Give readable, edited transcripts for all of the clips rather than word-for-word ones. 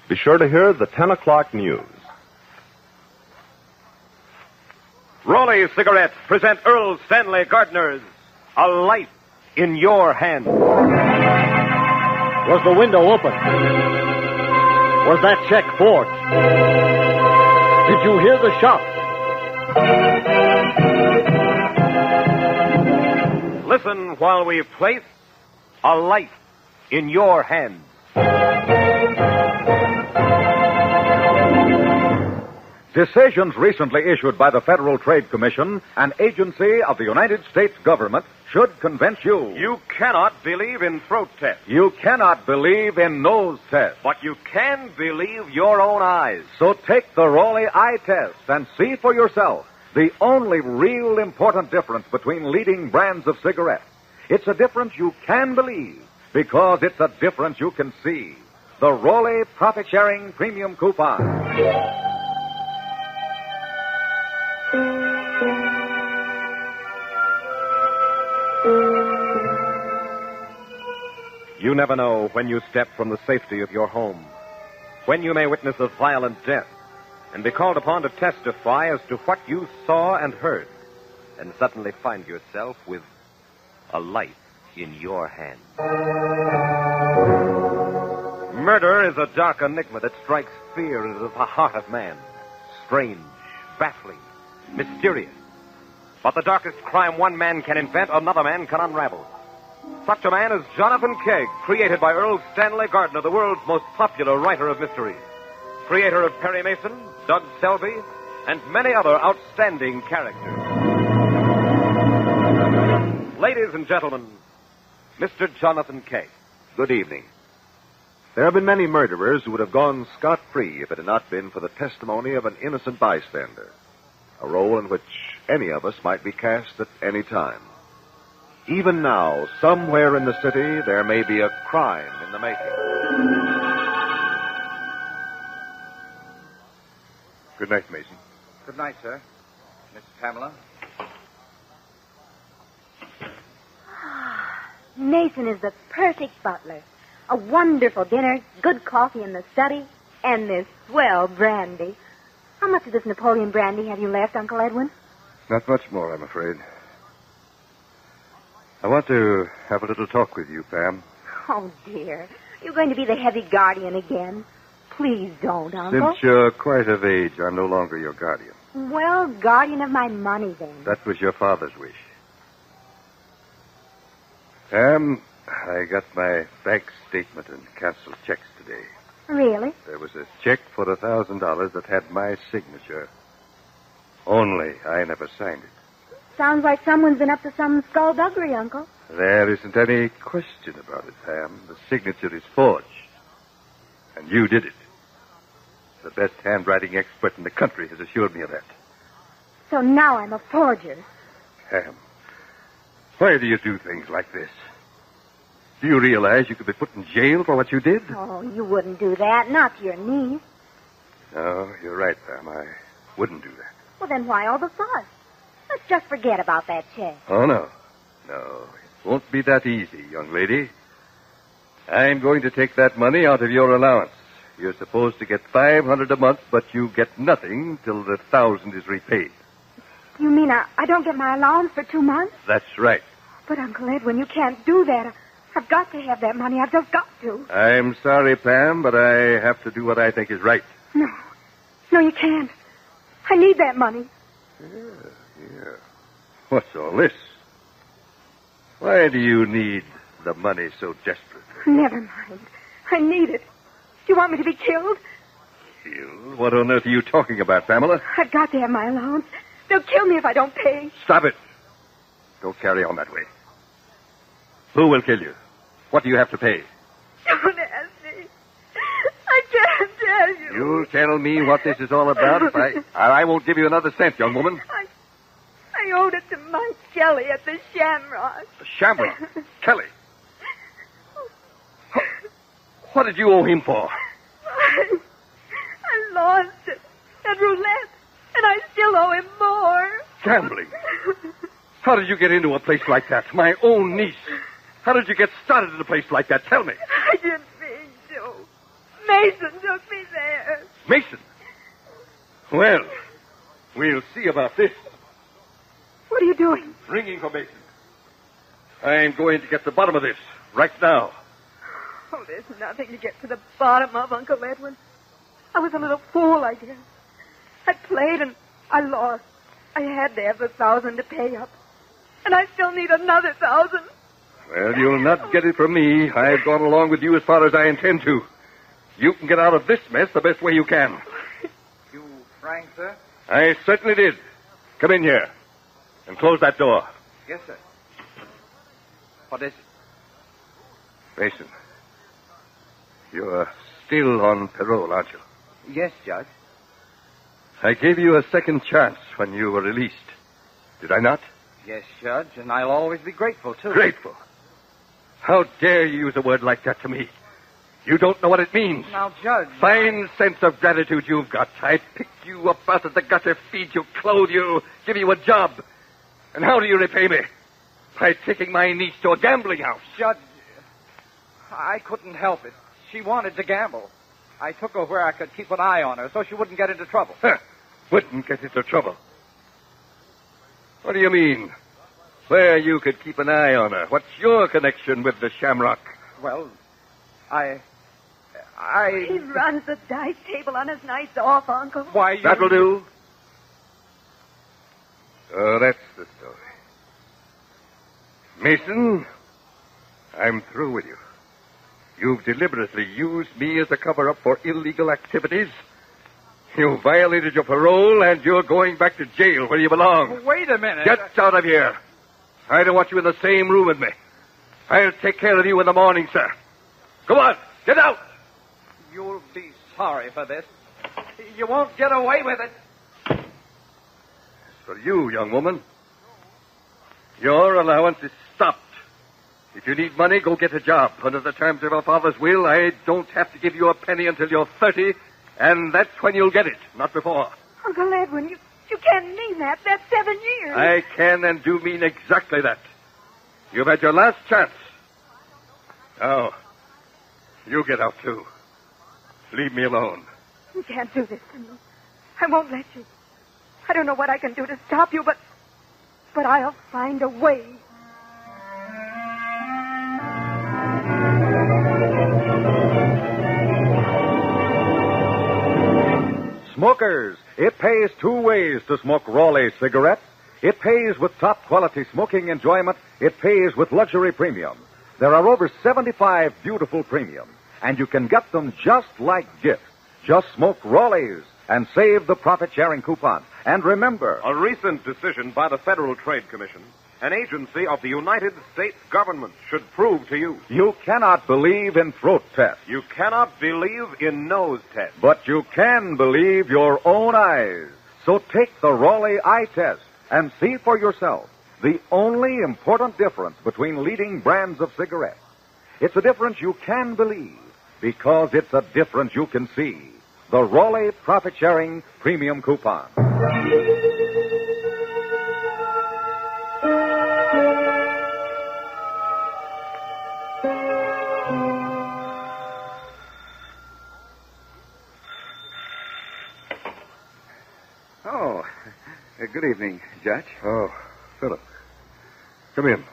Be sure to hear the 10 o'clock news. Raleigh Cigarettes present Erle Stanley Gardner's A Life in Your Hand. Was the window open? Was that check forged? Did you hear the shot? Listen while we place a life in your hands. Decisions recently issued by the Federal Trade Commission, an agency of the United States government, should convince you. You cannot believe in throat tests. You cannot believe in nose tests. But you can believe your own eyes. So take the Raleigh eye test and see for yourself the only real important difference between leading brands of cigarettes. It's a difference you can believe because it's a difference you can see. The Raleigh profit-sharing premium coupon. You never know when you step from the safety of your home, when you may witness a violent death and be called upon to testify as to what you saw and heard, and suddenly find yourself with a life in your hand. Murder is a dark enigma that strikes fear into the heart of man. Strange, baffling, mysterious. But the darkest crime one man can invent, another man can unravel. Such a man is Jonathan Kegg, created by Erle Stanley Gardner, the world's most popular writer of mysteries. Creator of Perry Mason, Doug Selby, and many other outstanding characters. Ladies and gentlemen, Mr. Jonathan Kegg. Good evening. There have been many murderers who would have gone scot-free if it had not been for the testimony of an innocent bystander, a role in which any of us might be cast at any time. Even now, somewhere in the city, there may be a crime in the making. Good night, Mason. Good night, sir. Miss Pamela. Mason is the perfect butler. A wonderful dinner, good coffee in the study, and this swell brandy. How much of this Napoleon brandy have you left, Uncle Edwin? Not much more, I'm afraid. I want to have a little talk with you, Pam. Oh, dear. You're going to be the heavy guardian again. Please don't, Uncle. Since you're quite of age, I'm no longer your guardian. Well, guardian of my money, then. That was your father's wish. Pam, I got my bank statement and canceled checks today. Really? There was a check for $1,000 that had my signature. Only I never signed it. Sounds like someone's been up to some skullduggery, Uncle. There isn't any question about it, Pam. The signature is forged. And you did it. The best handwriting expert in the country has assured me of that. So now I'm a forger. Pam, why do you do things like this? Do you realize you could be put in jail for what you did? Oh, you wouldn't do that. Not to your niece. No, you're right, Pam. I wouldn't do that. Well, then why all the fuss? Let's just forget about that check. Oh, no. No, it won't be that easy, young lady. I'm going to take that money out of your allowance. You're supposed to get $500 a month, but you get nothing till the $1,000 is repaid. You mean I don't get my allowance for 2 months? That's right. But, Uncle Edwin, you can't do that. I've got to have that money. I've just got to. I'm sorry, Pam, but I have to do what I think is right. No. No, you can't. I need that money. Yeah. What's all this? Why do you need the money so desperately? Never mind. I need it. Do you want me to be killed? Killed? What on earth are you talking about, Pamela? I've got to have my allowance. They'll kill me if I don't pay. Stop it. Don't carry on that way. Who will kill you? What do you have to pay? Don't ask me. I can't tell you. You'll tell me what this is all about if I won't give you another cent, young woman. I owed it to Mike Kelly at the Shamrock. The Shamrock? Kelly? What did you owe him for? I lost it at roulette, and I still owe him more. Gambling? How did you get into a place like that? My own niece. How did you get started in a place like that? Tell me. I didn't mean to. Mason took me there. Mason? Well, we'll see about this. What are you doing? Ringing for Mason. I'm going to get to the bottom of this right now. Oh, there's nothing to get to the bottom of, Uncle Edwin. I was a little fool, I guess. I played and I lost. I had to have the 1,000 to pay up. And I still need another 1,000. Well, you'll not get it from me. I've gone along with you as far as I intend to. You can get out of this mess the best way you can. You rang, sir? I certainly did. Come in here. And close that door. Yes, sir. What is it? Mason, you're still on parole, aren't you? Yes, Judge. I gave you a second chance when you were released. Did I not? Yes, Judge, and I'll always be grateful, too. Grateful? How dare you use a word like that to me? You don't know what it means. Now, Judge... Fine sense of gratitude you've got. I picked you up out of the gutter, feed you, clothe you, give you a job. And how do you repay me? By taking my niece to a gambling house. Judge, I couldn't help it. She wanted to gamble. I took her where I could keep an eye on her so she wouldn't get into trouble. Huh. Wouldn't get into trouble. What do you mean? Where you could keep an eye on her? What's your connection with the Shamrock? Well, I... He runs the dice table on his nights off, Uncle. Why, you... That'll do. Oh, that's the story. Mason, I'm through with you. You've deliberately used me as a cover-up for illegal activities. You violated your parole, and you're going back to jail where you belong. Wait a minute. Get out of here. I don't want you in the same room with me. I'll take care of you in the morning, sir. Go on, get out. You'll be sorry for this. You won't get away with it. As for you, young woman, your allowance is stopped. If you need money, go get a job. Under the terms of our father's will, I don't have to give you a penny until you're 30, and that's when you'll get it, not before. Uncle Edwin, you can't mean that. That's 7 years. I can and do mean exactly that. You've had your last chance. Now, you get out, too. Leave me alone. You can't do this to me. I won't let you. I don't know what I can do to stop you, but I'll find a way. Smokers, it pays 2 ways to smoke Raleigh cigarettes. It pays with top-quality smoking enjoyment. It pays with luxury premium. There are over 75 beautiful premiums, and you can get them just like gifts. Just smoke Raleighs and save the profit-sharing coupon. And remember... A recent decision by the Federal Trade Commission, an agency of the United States government, should prove to you. You cannot believe in throat tests. You cannot believe in nose tests. But you can believe your own eyes. So take the Raleigh eye test and see for yourself the only important difference between leading brands of cigarettes. It's a difference you can believe because it's a difference you can see. The Raleigh profit-sharing premium coupon. Oh, good evening, Judge. Oh, Philip. Come in.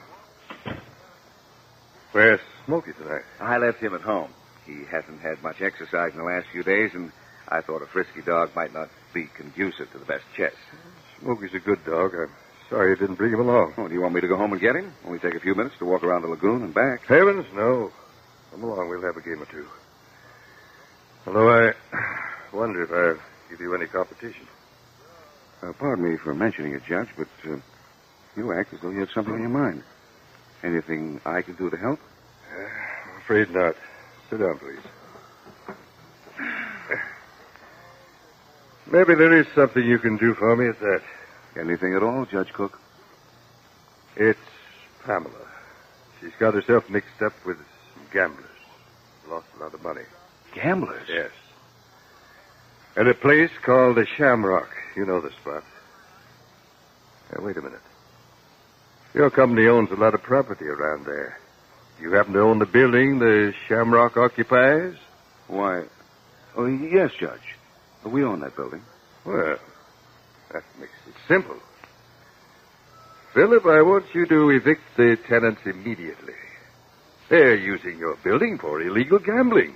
Where's Smokey tonight? I left him at home. He hasn't had much exercise in the last few days, and I thought a frisky dog might not be conducive to the best chess. Smokey's a good dog. I'm sorry you didn't bring him along. Oh, do you want me to go home and get him? Only take a few minutes to walk around the lagoon and back. Heavens, no. Come along, we'll have a game or two. Although I wonder if I'll give you any competition. Pardon me for mentioning it, Judge, but you act as though you have something on your mind. Anything I can do to help? I'm afraid not. Sit down, please. Maybe there is something you can do for me at that. Anything at all, Judge Cook? It's Pamela. She's got herself mixed up with some gamblers. Lost a lot of money. Gamblers? Yes. At a place called the Shamrock. You know the spot. Now, wait a minute. Your company owns a lot of property around there. You happen to own the building the Shamrock occupies? Why, Oh, yes, Judge. We own that building. Well, that makes it simple. Philip, I want you to evict the tenants immediately. They're using your building for illegal gambling.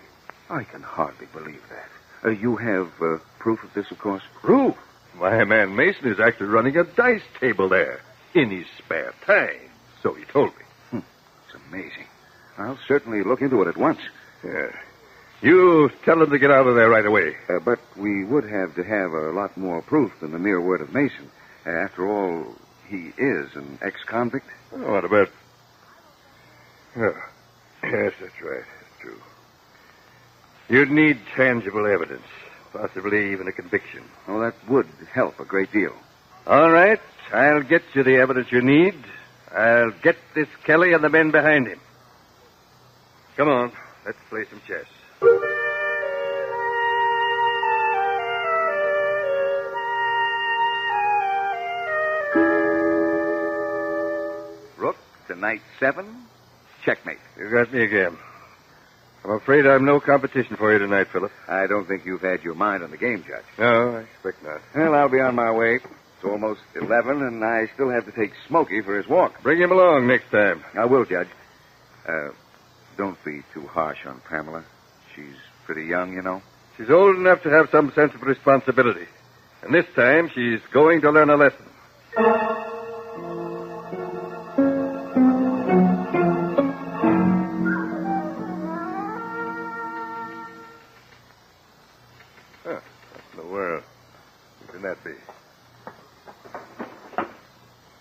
I can hardly believe that. You have proof of this, of course? Proof? My man Mason is actually running a dice table there in his spare time. So he told me. It's amazing. I'll certainly look into it at once. Yeah. You tell him to get out of there right away. But we would have to have a lot more proof than the mere word of Mason. After all, he is an ex-convict. Oh, what about... Oh, yes, that's right. That's true. You'd need tangible evidence. Possibly even a conviction. Oh, that would help a great deal. All right. I'll get you the evidence you need. I'll get this Kelly and the men behind him. Come on. Let's play some chess. Rook to knight 7. Checkmate. You got me again. I'm afraid I'm no competition for you tonight, Philip. I don't think you've had your mind on the game, Judge. No, I expect not. Well, I'll be on my way. It's almost 11, and I still have to take Smokey for his walk. Bring him along next time. I will, Judge. Don't be too harsh on Pamela. She's pretty young, you know. She's old enough to have some sense of responsibility. And this time, she's going to learn a lesson. Huh. What in the world? Who can that be?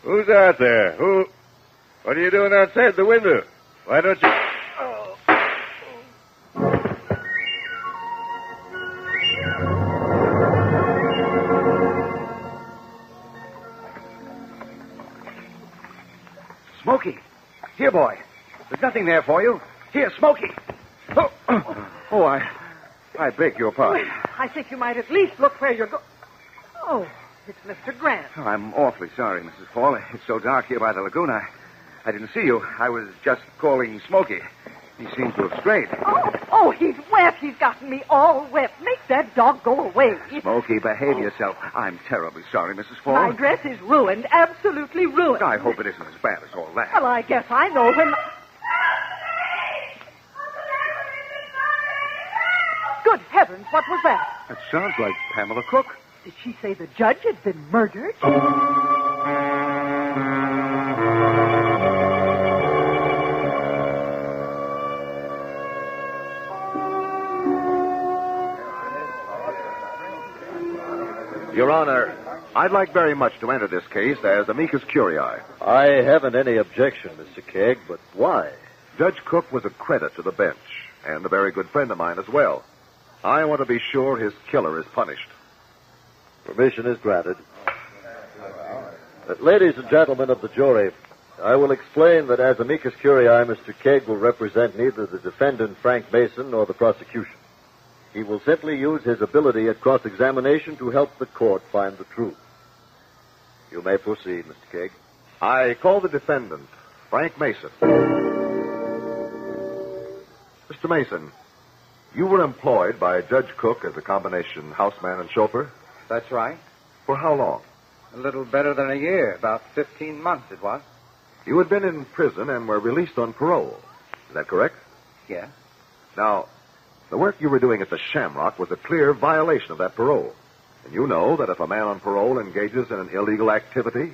Who's out there? Who? What are you doing outside the window? Why don't you... Smokey. Here, boy. There's nothing there for you. Here, Smokey. Oh, I beg your pardon. I think you might at least look where you're going. Oh, it's Mr. Grant. Oh, I'm awfully sorry, Mrs. Fall. It's so dark here by the lagoon. I didn't see you. I was just calling Smokey. He seems to have strayed. Oh, he's wet. He's gotten me all wet. Make that dog go away. Smokey, behave yourself. I'm terribly sorry, Mrs. Fall. My dress is ruined. Absolutely ruined. I hope it isn't as bad as all that. Well, I guess I know when... Good heavens, what was that? That sounds like Pamela Cook. Did she say the judge had been murdered? Your Honor, I'd like very much to enter this case as amicus curiae. I haven't any objection, Mr. Kegg, but why? Judge Cook was a credit to the bench, and a very good friend of mine as well. I want to be sure his killer is punished. Permission is granted. Ladies and gentlemen of the jury, I will explain that as amicus curiae, Mr. Kegg will represent neither the defendant, Frank Mason, nor the prosecution. He will simply use his ability at cross-examination to help the court find the truth. You may proceed, Mr. Kegg. I call the defendant, Frank Mason. Mr. Mason, you were employed by Judge Cook as a combination houseman and chauffeur. That's right. For how long? A little better than a year. About 15 months it was. You had been in prison and were released on parole. Is that correct? Yeah. Now, the work you were doing at the Shamrock was a clear violation of that parole. And you know that if a man on parole engages in an illegal activity,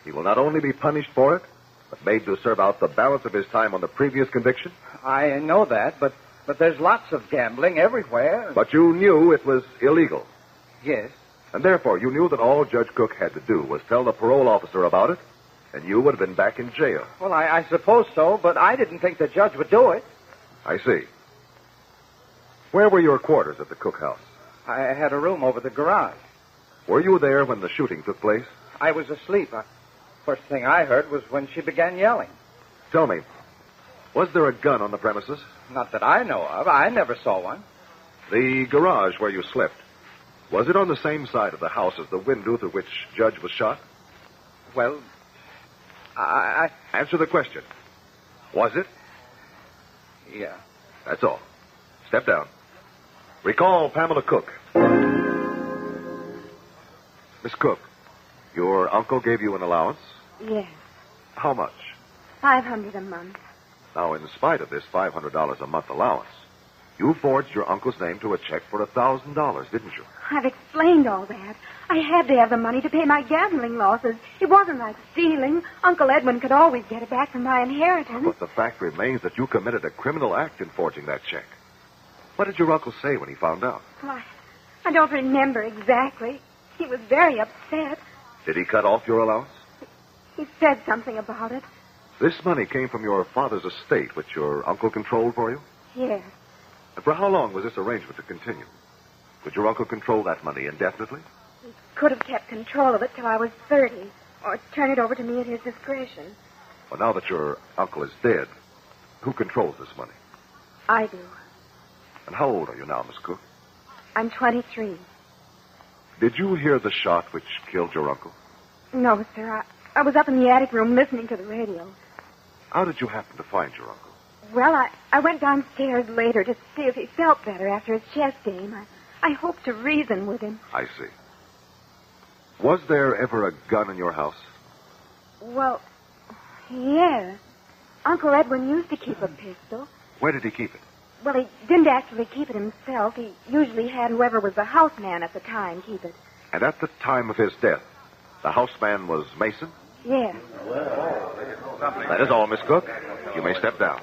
he will not only be punished for it, but made to serve out the balance of his time on the previous conviction. I know that, but there's lots of gambling everywhere. But you knew it was illegal. Yes. And therefore, you knew that all Judge Cook had to do was tell the parole officer about it, and you would have been back in jail. Well, I suppose so, but I didn't think the judge would do it. I see. Where were your quarters at the Cook house? I had a room over the garage. Were you there when the shooting took place? I was asleep. First thing I heard was when she began yelling. Tell me, was there a gun on the premises? Not that I know of. I never saw one. The garage where you slept, was it on the same side of the house as the window through which Judge was shot? Well, I... Answer the question. Was it? Yeah. That's all. Step down. Recall Pamela Cook. Miss Cook, your uncle gave you an allowance? Yes. How much? $500 a month. Now, in spite of this $500 a month allowance, you forged your uncle's name to a check for $1,000, didn't you? I've explained all that. I had to have the money to pay my gambling losses. It wasn't like stealing. Uncle Edwin could always get it back from my inheritance. But the fact remains that you committed a criminal act in forging that check. What did your uncle say when he found out? Well, I don't remember exactly. He was very upset. Did he cut off your allowance? He said something about it. This money came from your father's estate, which your uncle controlled for you? Yes. And for how long was this arrangement to continue? Would your uncle control that money indefinitely? He could have kept control of it till I was 30, or turn it over to me at his discretion. Well, now that your uncle is dead, who controls this money? I do. And how old are you now, Miss Cook? I'm 23. Did you hear the shot which killed your uncle? No, sir. I was up in the attic room listening to the radio. How did you happen to find your uncle? Well, I went downstairs later to see if he felt better after his chess game. I hoped to reason with him. I see. Was there ever a gun in your house? Well, yes. Uncle Edwin used to keep a pistol. Where did he keep it? Well, he didn't actually keep it himself. He usually had whoever was the houseman at the time keep it. And at the time of his death, the houseman was Mason? Yes. That is all, Miss Cook. You may step down.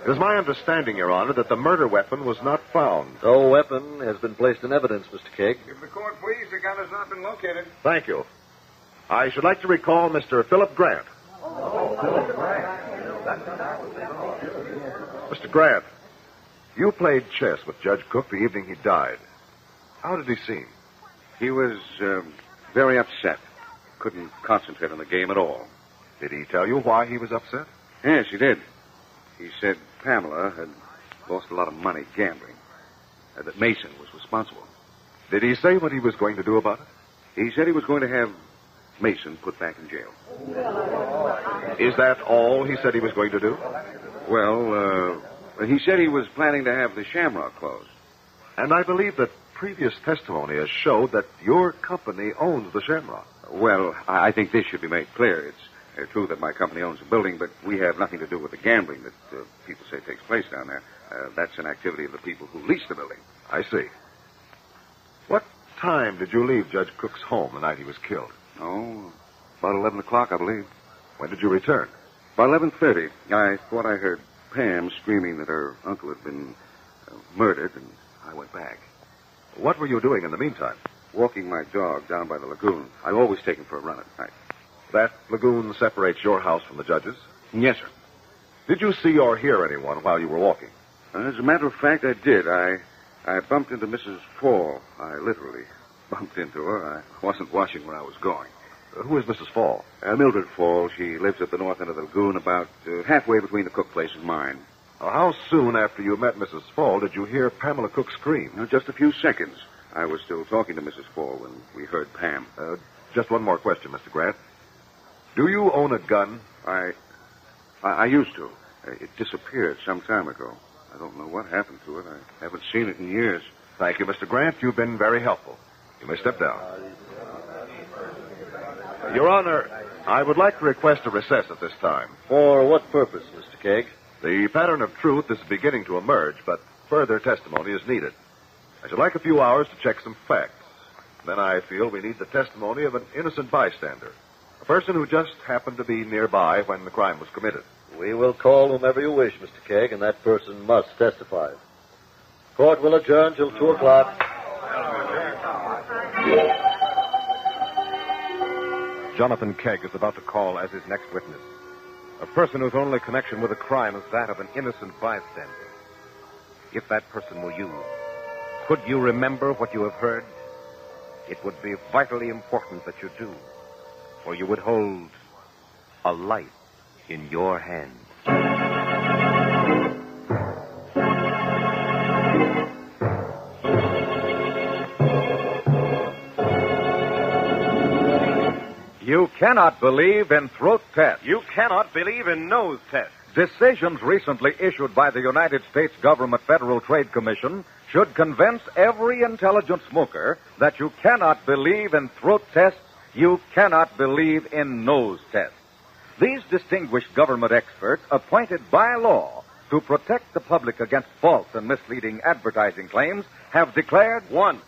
It is my understanding, Your Honor, that the murder weapon was not found. No weapon has been placed in evidence, Mr. Kegg. If the court please, the gun has not been located. Thank you. I should like to recall Mr. Philip Grant. Mr. Grant, you played chess with Judge Cook the evening he died. How did he seem? He was very upset. Couldn't concentrate on the game at all. Did he tell you why he was upset? Yes, he did. He said Pamela had lost a lot of money gambling. That Mason was responsible. Did he say what he was going to do about it? He said he was going to have Mason put back in jail. Is that all he said he was going to do? Well, he said he was planning to have the Shamrock closed. And I believe that previous testimony has showed that your company owns the Shamrock. Well, I think this should be made clear. It's true that my company owns the building, but we have nothing to do with the gambling that people say takes place down there. That's an activity of the people who lease the building. I see. What time did you leave Judge Cook's home the night he was killed? Oh, about 11 o'clock, I believe. When did you return? About 11:30. I thought I heard Pam screaming that her uncle had been murdered, and I went back. What were you doing in the meantime? Walking my dog down by the lagoon. I always take him for a run at night. That lagoon separates your house from the judge's? Yes, sir. Did you see or hear anyone while you were walking? As a matter of fact, I did. I bumped into Mrs. Fall. I literally bumped into her. I wasn't watching where I was going. Who is Mrs. Fall? Mildred Fall. She lives at the north end of the lagoon, about halfway between the Cook place and mine. How soon after you met Mrs. Fall did you hear Pamela Cook scream? Just a few seconds. I was still talking to Mrs. Fall when we heard Pam. Just one more question, Mr. Grant. Do you own a gun? I used to. It disappeared some time ago. I don't know what happened to it. I haven't seen it in years. Thank you, Mr. Grant. You've been very helpful. You may step down. Your Honor, I would like to request a recess at this time. For what purpose, Mr. Kegg? The pattern of truth is beginning to emerge, but further testimony is needed. I should like a few hours to check some facts. Then I feel we need the testimony of an innocent bystander, a person who just happened to be nearby when the crime was committed. We will call whomever you wish, Mr. Kegg, and that person must testify. Court will adjourn till 2 o'clock. Jonathan Kegg is about to call as his next witness. A person whose only connection with the crime is that of an innocent bystander. If that person were you, could you remember what you have heard? It would be vitally important that you do, or you would hold a life in your hands. You cannot believe in throat tests. You cannot believe in nose tests. Decisions recently issued by the United States Government Federal Trade Commission should convince every intelligent smoker that you cannot believe in throat tests, you cannot believe in nose tests. These distinguished government experts, appointed by law to protect the public against false and misleading advertising claims, have declared, 1.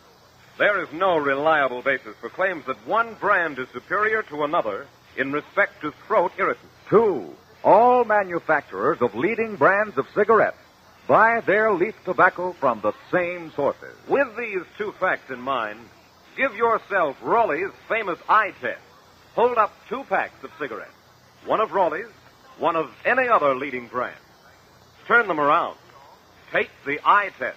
There is no reliable basis for claims that one brand is superior to another in respect to throat irritants. 2. All manufacturers of leading brands of cigarettes buy their leaf tobacco from the same sources. With these 2 facts in mind, give yourself Rowley's famous eye test. Hold up 2 packs of cigarettes. One of Rowley's, one of any other leading brand. Turn them around. Take the eye test.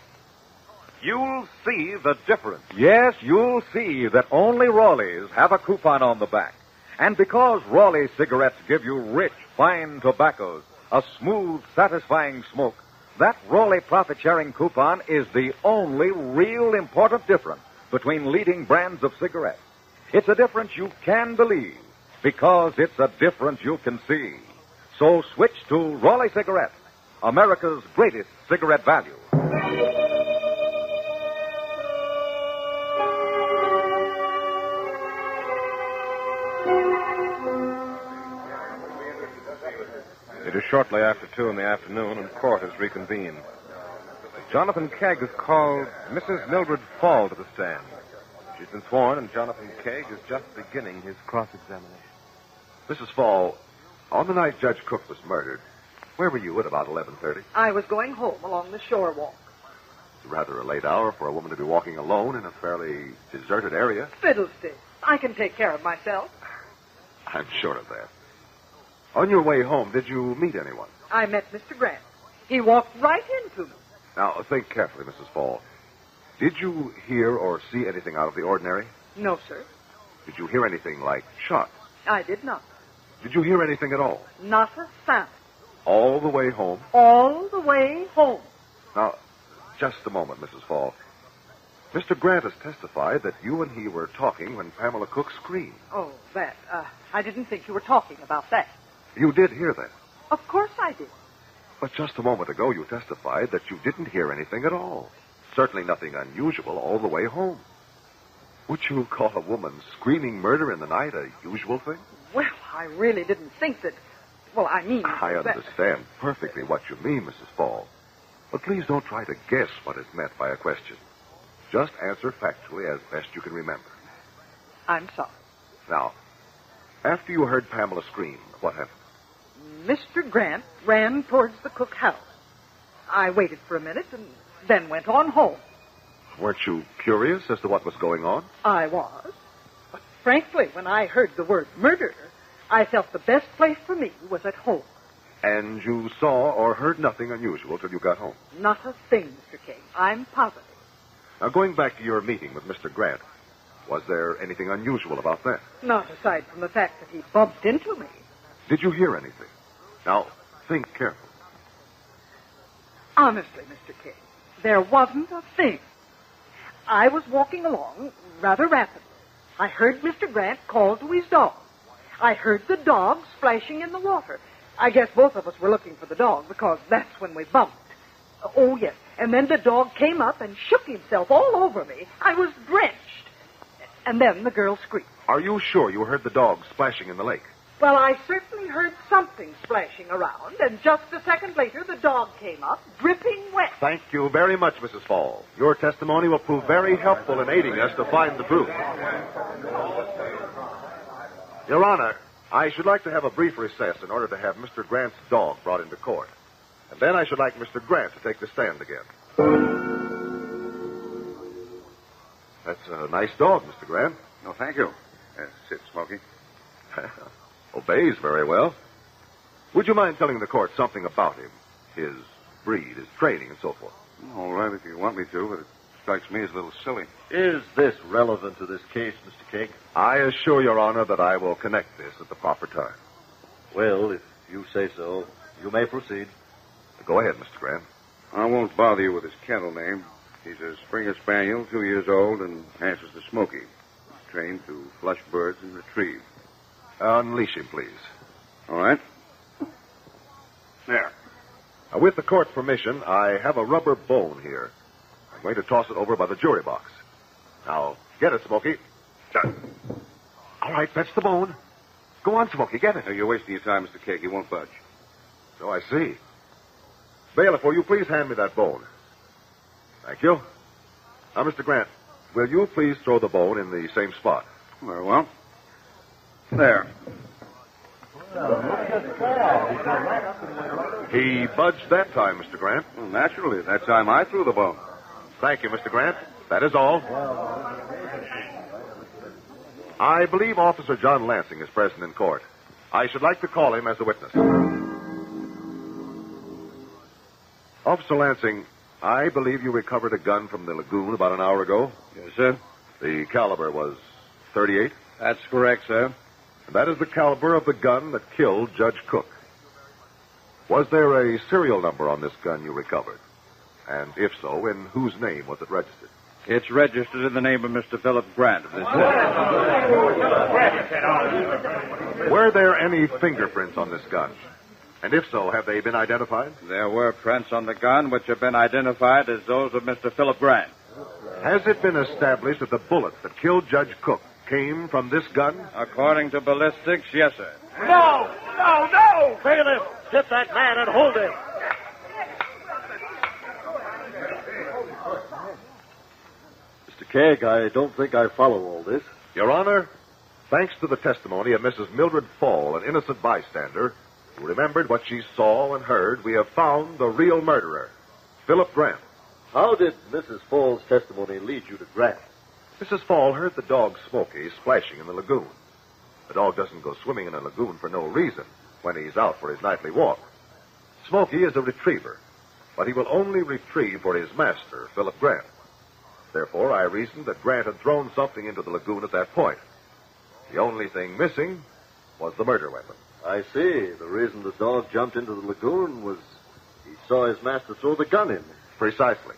You'll see the difference. Yes, you'll see that only Rowley's have a coupon on the back. And because Rowley's cigarettes give you rich, fine tobaccos, a smooth, satisfying smoke, that Rowley profit-sharing coupon is the only real important difference between leading brands of cigarettes. It's a difference you can believe, because it's a difference you can see. So switch to Rowley cigarettes, America's greatest cigarette value. It is shortly after 2 in the afternoon, and court has reconvened. Jonathan Kegg has called Mrs. Mildred Fall to the stand. She's been sworn, and Jonathan Kegg is just beginning his cross-examination. Mrs. Fall, on the night Judge Cook was murdered, where were you at about 11:30? I was going home along the shore walk. It's rather a late hour for a woman to be walking alone in a fairly deserted area. Fiddlesticks. I can take care of myself. I'm sure of that. On your way home, did you meet anyone? I met Mr. Grant. He walked right into me. Now, think carefully, Mrs. Fall. Did you hear or see anything out of the ordinary? No, sir. Did you hear anything like shots? I did not. Did you hear anything at all? Not a sound. All the way home? All the way home. Now, just a moment, Mrs. Fall. Mr. Grant has testified that you and he were talking when Pamela Cook screamed. Oh, that. I didn't think you were talking about that. You did hear that. Of course I did. But just a moment ago, you testified that you didn't hear anything at all. Certainly nothing unusual all the way home. Would you call a woman screaming murder in the night a usual thing? Well, I really didn't think that... Well, I mean... I understand perfectly what you mean, Mrs. Fall. But please don't try to guess what is meant by a question. Just answer factually as best you can remember. I'm sorry. Now, after you heard Pamela scream, what happened? Mr. Grant ran towards the Cook house. I waited for a minute and then went on home. Weren't you curious as to what was going on? I was. But frankly, when I heard the word murder, I felt the best place for me was at home. And you saw or heard nothing unusual till you got home? Not a thing, Mr. Kegg. I'm positive. Now, going back to your meeting with Mr. Grant, was there anything unusual about that? Not aside from the fact that he bumped into me. Did you hear anything? Now, think carefully. Honestly, Mr. Kegg, there wasn't a thing. I was walking along rather rapidly. I heard Mr. Grant call to his dog. I heard the dog splashing in the water. I guess both of us were looking for the dog because that's when we bumped. Oh, yes. And then the dog came up and shook himself all over me. I was drenched. And then the girl screamed. Are you sure you heard the dog splashing in the lake? Well, I certainly heard something splashing around, and just a second later, the dog came up, dripping wet. Thank you very much, Mrs. Fall. Your testimony will prove very helpful in aiding us to find the truth. Your Honor, I should like to have a brief recess in order to have Mr. Grant's dog brought into court. And then I should like Mr. Grant to take the stand again. That's a nice dog, Mr. Grant. No, thank you. Sit, Smoky. Obeys very well. Would you mind telling the court something about him? His breed, his training, and so forth. All right, if you want me to, but it strikes me as a little silly. Is this relevant to this case, Mr. Kegg? I assure Your Honor that I will connect this at the proper time. Well, if you say so, you may proceed. Go ahead, Mr. Grant. I won't bother you with his kennel name. He's a Springer Spaniel, 2 years old, and answers to Smoky. He's trained to flush birds and retrieve. Unleash him, please. All right. There. With the court's permission, I have a rubber bone here. I'm going to toss it over by the jury box. Now, get it, Smoky. All right, fetch the bone. Go on, Smoky, get it. You're wasting your time, Mr. Kegg. He won't budge. So I see. Bailiff, will you please hand me that bone? Thank you. Now, Mr. Grant, will you please throw the bone in the same spot? Very well. There. He budged that time, Mr. Grant. Well, naturally. That time I threw the bone. Thank you, Mr. Grant. That is all. I believe Officer John Lansing is present in court. I should like to call him as a witness. Officer Lansing, I believe you recovered a gun from the lagoon about an hour ago. Yes, sir. The caliber was .38. That's correct, sir. And that is the caliber of the gun that killed Judge Cook. Was there a serial number on this gun you recovered? And if so, in whose name was it registered? It's registered in the name of Mr. Philip Grant of this city. Were there any fingerprints on this gun? And if so, have they been identified? There were prints on the gun which have been identified as those of Mr. Philip Grant. Has it been established that the bullet that killed Judge Cook came from this gun? According to ballistics, yes, sir. No! Bailiff, get that man and hold him. Mr. Kegg, I don't think I follow all this. Your Honor, thanks to the testimony of Mrs. Mildred Fall, an innocent bystander, who remembered what she saw and heard, we have found the real murderer, Philip Grant. How did Mrs. Fall's testimony lead you to Grant? Mrs. Fall heard the dog Smokey splashing in the lagoon. The dog doesn't go swimming in a lagoon for no reason when he's out for his nightly walk. Smokey is a retriever, but he will only retrieve for his master, Philip Grant. Therefore, I reasoned that Grant had thrown something into the lagoon at that point. The only thing missing was the murder weapon. I see. The reason the dog jumped into the lagoon was he saw his master throw the gun in. Precisely.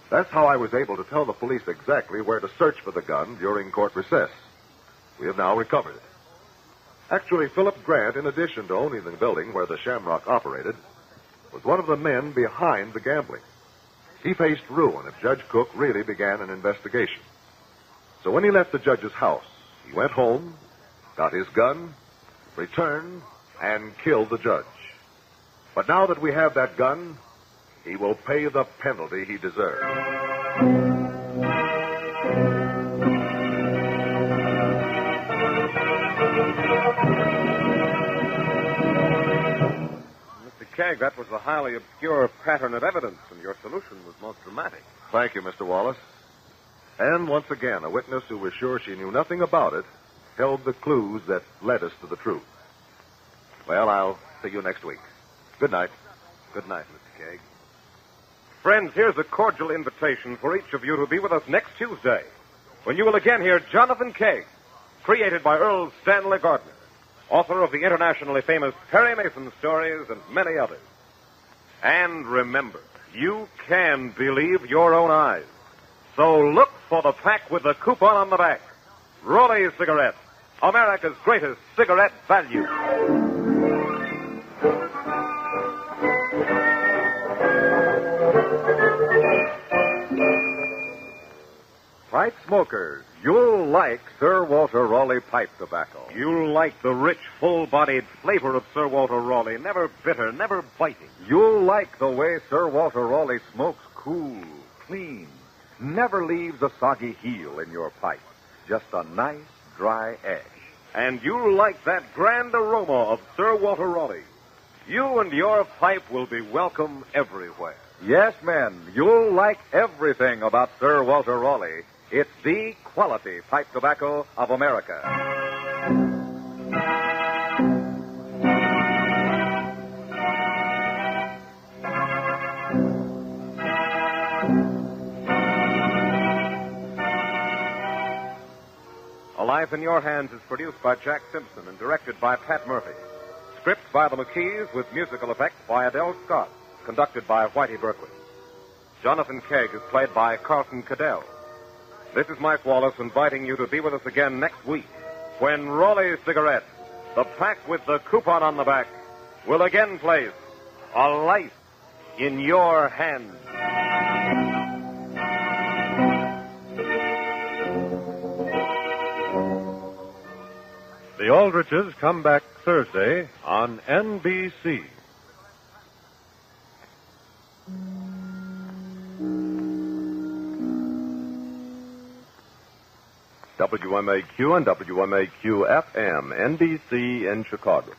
That's how I was able to tell the police exactly where to search for the gun during court recess. We have now recovered it. Actually, Philip Grant, in addition to owning the building where the Shamrock operated, was one of the men behind the gambling. He faced ruin if Judge Cook really began an investigation. So when he left the judge's house, he went home, got his gun, returned, and killed the judge. But now that we have that gun, he will pay the penalty he deserves. Mr. Kegg, that was a highly obscure pattern of evidence, and your solution was most dramatic. Thank you, Mr. Wallace. And once again, a witness who was sure she knew nothing about it held the clues that led us to the truth. Well, I'll see you next week. Good night. Good night, Mr. Kegg. Friends, here's a cordial invitation for each of you to be with us next Tuesday, when you will again hear Jonathan Kegg, created by Erle Stanley Gardner, author of the internationally famous Perry Mason stories and many others. And remember, you can believe your own eyes. So look for the pack with the coupon on the back. Raleigh Cigarettes, America's greatest cigarette value. Pipe smokers, you'll like Sir Walter Raleigh pipe tobacco. You'll like the rich, full-bodied flavor of Sir Walter Raleigh, never bitter, never biting. You'll like the way Sir Walter Raleigh smokes cool, clean, never leaves a soggy heel in your pipe. Just a nice, dry ash. And you'll like that grand aroma of Sir Walter Raleigh. You and your pipe will be welcome everywhere. Yes, men, you'll like everything about Sir Walter Raleigh. It's the quality pipe tobacco of America. A Life in Your Hands is produced by Jack Simpson and directed by Pat Murphy. Script by the McKees with musical effects by Adele Scott, conducted by Whitey Berkeley. Jonathan Kegg is played by Carlton Kadell. This is Mike Wallace inviting you to be with us again next week when Raleigh Cigarettes, the pack with the coupon on the back, will again place a life in your hands. Aldrich's come back Thursday on NBC. WMAQ and WMAQ FM, NBC in Chicago.